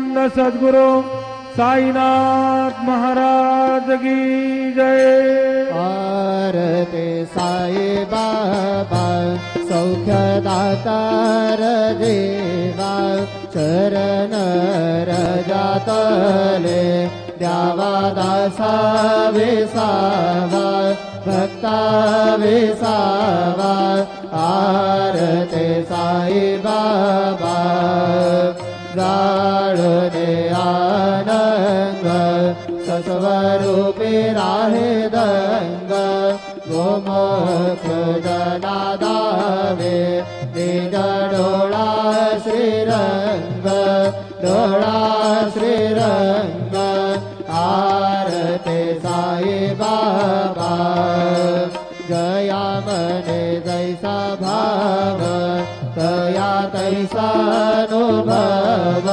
परमानंद सद्गुरु साईनाथ महाराज की जय। आरती साई बाबा सौख्यदातार देवा चरण रजातले द्यावा दासा विसावा भक्ता विसावा। आरती साई बाबा जाळणे आनंद सस्वरूपी राहे दंग गोमुख जनादावे निज डोळा श्रीरंग डोळा श्रीरंग। आरती साई बाबा जया मने जैसा भाव तया तैसा अनुभव